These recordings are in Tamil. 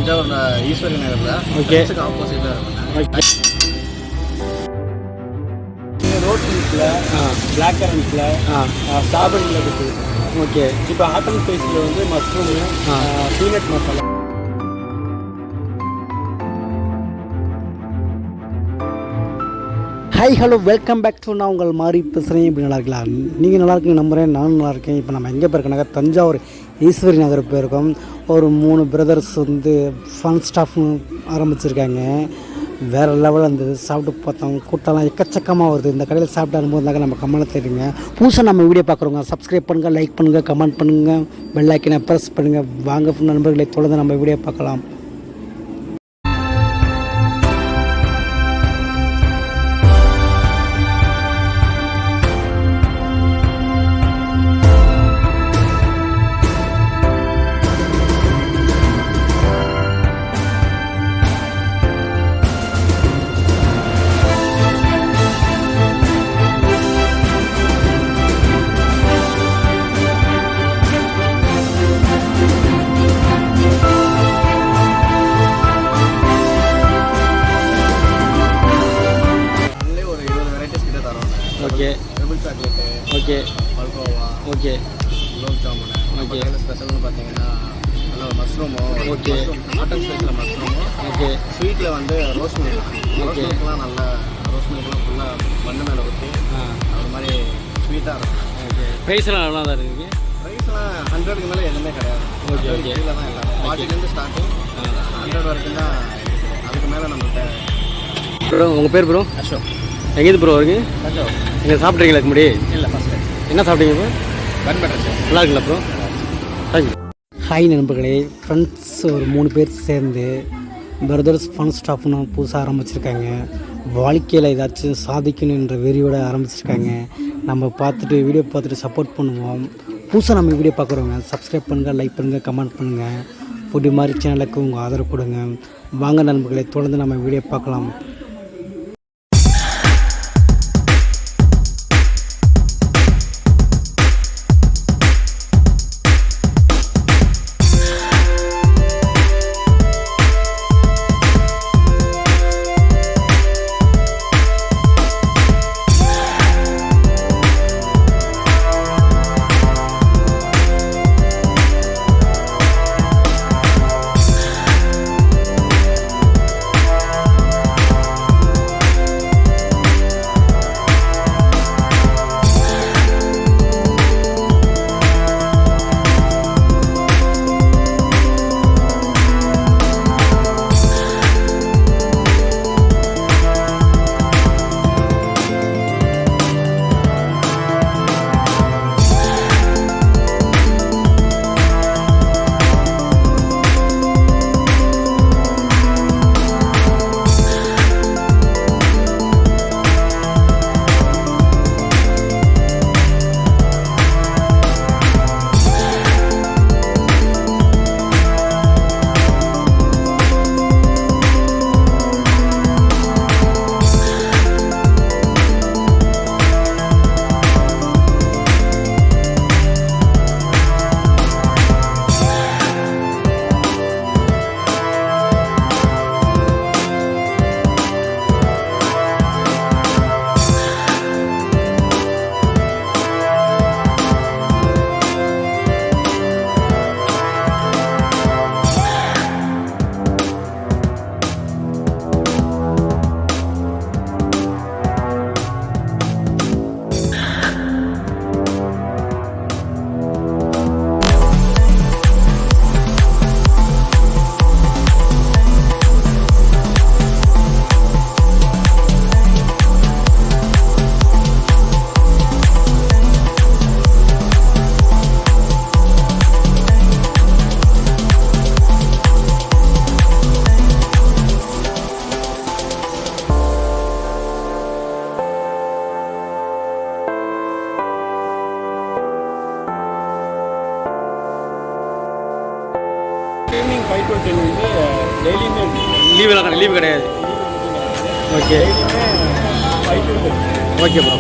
தஞ்சாவூர் ஈஸ்வரி நகரில் ஓகே ஆப்போசிட்டில் இருக்கும். ஓகே ரோஸ் மில்கில் பிளாக் கரண்ட்டில் ஸ்ட்ராபெரியில் இருக்குது. ஓகே இப்போ ஹாட் அண்ட் ஸ்பைஸில் வந்து mushroom peanut masala. Hi hello welcome back to நான் உங்கள் மாதிரி பேசுகிறேன். இப்படி நல்லா இருக்கலாம், நீங்கள் நல்லா இருக்கீங்க நம்புகிறேன், நானும் நல்லா இருக்கேன். இப்போ நம்ம எங்கே போயிருக்கோம்னாக்கா தஞ்சாவூர் ஈஸ்வரி நகர் போயிருக்கோம். ஒரு 3 பிரதர்ஸ் வந்து ஃபன் ஸ்டாஃப்னு ஆரம்பிச்சிருக்காங்க. வேறு லெவலில் இருந்தது. சாப்பிட்டு பார்த்தோம், கூட்டம்லாம் எக்கச்சக்கமாக வருது. இந்த கடையில் சாப்பிட்டு அனுபவம் நம்ம கமெண்ட் தெரியுங்க. புதுசாக நம்ம வீடியோ பார்க்குறோங்க, சப்ஸ்கிரைப் பண்ணுங்கள், லைக் பண்ணுங்கள், கமெண்ட் பண்ணுங்கள், பெல் ஐக்கனை ப்ரெஸ் பண்ணுங்கள். வாங்க நண்பர்களை தொடர்ந்து நம்ம வீடியோ பார்க்கலாம். ஓகே டபுள் சாக்லேட்டு, ஓகே பல்கோவா, ஓகே குலோப் ஜாமுன். ஓகே ஸ்பெஷல்னு பார்த்தீங்கன்னா நல்ல மஷ்ரூமோ, ஓகே ஹாட் அண்ட் ஸ்பைஸில் மஷ்ரூமோ, ஓகே ஸ்வீட்டில் வந்து ரோஸ் மில்க். ரோஸ் ஓகே மில்க்லாம் நல்லா ரோஸ் மில்க்லாம் ஃபுல்லாக மண்ணு மேலே ஊற்றி அது மாதிரி ஸ்வீட்டாக இருக்கும். ஓகே ப்ரைஸ்லாம் நல்லா தான் இருக்குது. ப்ரைஸ்லாம் 100க்கு மேலே எதுவுமே கிடையாது. ஓகே ஓகே கீழே தான் எல்லாம் 40லேருந்து ஸ்டார்டிங் 100 வரைக்கும் தான். அதுக்கு மேலே நம்மள்கிட்ட. ப்ரோ உங்கள் பேர் ப்ரோ? அசோக். எங்கேருந்து ப்ரோ வருங்க? தஞ்சாவூர். நீங்கள் சாப்பிட்றீங்களா முடி? இல்லை, ஃபஸ்ட்டு. என்ன சாப்பிட்டீங்க ப்ரோ? Bun butter sir. நல்லா இருக்குல்ல ப்ரோ? தேங்க்யூ. ஹாய் நண்பர்களே, ஃப்ரெண்ட்ஸ் ஒரு 3 பேர் சேர்ந்து பிரதர்ஸ் ஃபன் ஸ்டாஃப்னு புதுசாக ஆரம்பிச்சிருக்காங்க. வாழ்க்கையில் ஏதாச்சும் சாதிக்கணுன்ற வெறியோடு ஆரம்பிச்சிருக்காங்க. நம்ம பார்த்துட்டு வீடியோ பார்த்துட்டு சப்போர்ட் பண்ணுவோம். புதுசாக நம்ம வீடியோ பார்க்குறவங்க சப்ஸ்கிரைப் பண்ணுங்கள், லைக் பண்ணுங்கள், கமெண்ட் பண்ணுங்கள். ஃபுட்டு மாதிரி சேனலுக்கு உங்கள் ஆதரவு கொடுங்க. வாங்க நண்பர்களை தொடர்ந்து நம்ம வீடியோ பார்க்கலாம். ஈவினிங் 5 to 10 வந்து டெய்லியுமே லீவு கிடையாது. ஓகே டெய்லியுமே 5 to 10. Okay bro.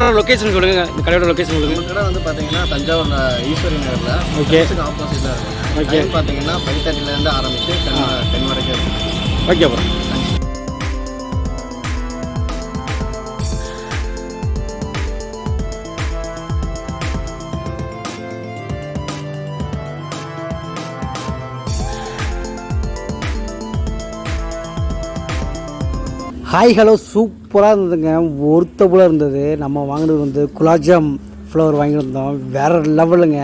லொக்கேஷன் சொல்லுங்கள், இந்த கடையோட லொக்கேஷன் சொல்லுங்கள். நம்ம கடை வந்து பார்த்தீங்கன்னா தஞ்சாவூர் ஈஸ்வரி நகரில் ஓகே ஆப்போசிட்டில் இருக்கும். ஓகே பார்த்தீங்கன்னா 5:30 ஆரம்பித்து 10 வரைக்கும் இருக்கும். Okay bro. ஹாய் ஹலோ, சூப்பராக இருந்ததுங்க. ஒருத்த போல் இருந்தது. நம்ம வாங்கினது வந்து குலாப்ஜாம் ஃப்ளவர் வாங்கியிருந்தோம். வேறு லெவலுங்க.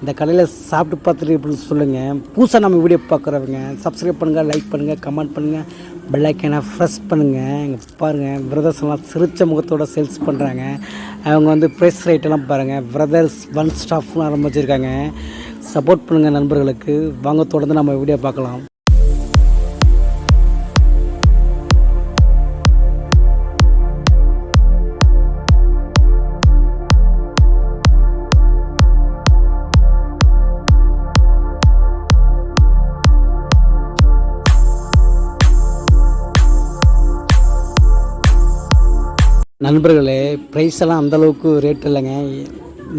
இந்த கடையில் சாப்பிட்டு பார்த்துட்டு இப்படின்னு சொல்லுங்கள். புதுசாக நம்ம வீடியோ பார்க்குறவங்க சப்ஸ்கிரைப் பண்ணுங்கள், லைக் பண்ணுங்கள், கமெண்ட் பண்ணுங்கள், பெல் ஐக்கனை ப்ரெஸ் பண்ணுங்கள். இங்கே பாருங்கள், பிரதர்ஸ் எல்லாம் சிரிச்ச முகத்தோடு சேல்ஸ் பண்ணுறாங்க. அவங்க வந்து ப்ரைஸ் ரேட்டெல்லாம் பாருங்கள். பிரதர்ஸ் ஒன் ஸ்டாஃப்னு ஆரம்பிச்சிருக்காங்க. சப்போர்ட் பண்ணுங்கள் நண்பர்களுக்கு. வாங்க தொடர்ந்து நம்ம வீடியோ பார்க்கலாம். நண்பர்களே, ப்ரைஸ் எல்லாம் அந்தளவுக்கு ரேட் இல்லைங்க.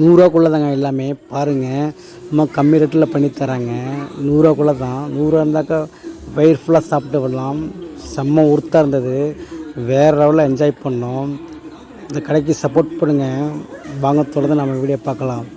100ரூவாக்குள்ளே தாங்க எல்லாமே. பாருங்கள், ரொம்ப கம்மி ரேட்டில் பண்ணி தராங்க. 100ரூவாக்குள்ளே தான். 100ரூவா இருந்தாக்கா வயிறு ஃபுல்லாக சாப்பிட்டு வரலாம். செம்ம ஒர்த்தாக இருந்தது. வேறு லெவலில் என்ஜாய் பண்ணோம். இந்த கடைக்கு சப்போர்ட் பண்ணுங்கள். வாங்க தொடர்ந்து நம்ம வீடியோ பார்க்கலாம்.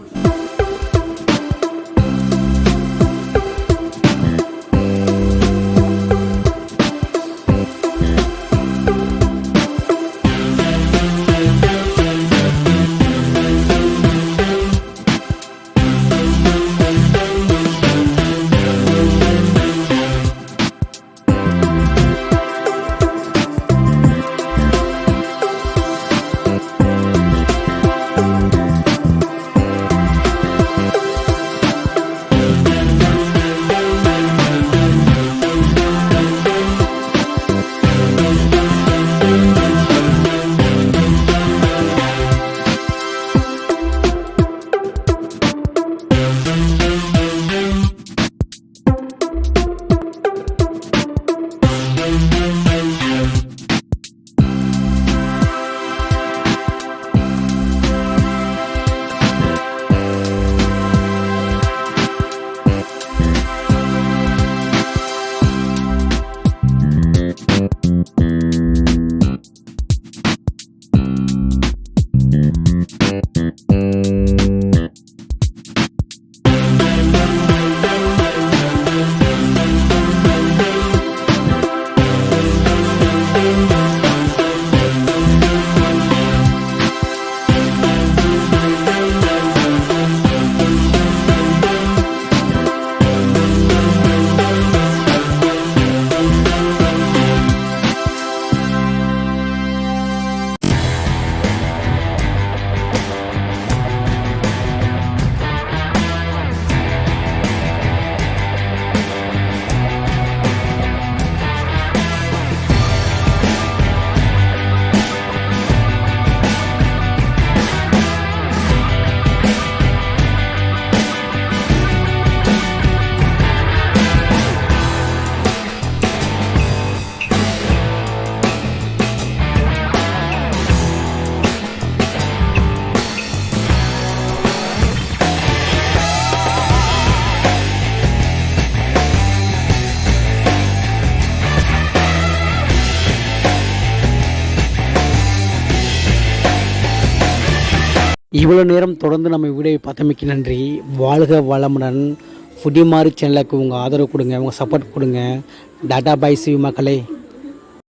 இவ்வளோ நேரம் தொடர்ந்து நம்ம வீடியோவை பார்த்தமைக்கு நன்றி. வாழ்க வளமுடன். ஃபுடி மாதிரி சேனலுக்கு உங்கள் ஆதரவு கொடுங்க, உங்கள் சப்போர்ட் கொடுங்க. டாட்டா பாய், சி யூ மக்களே.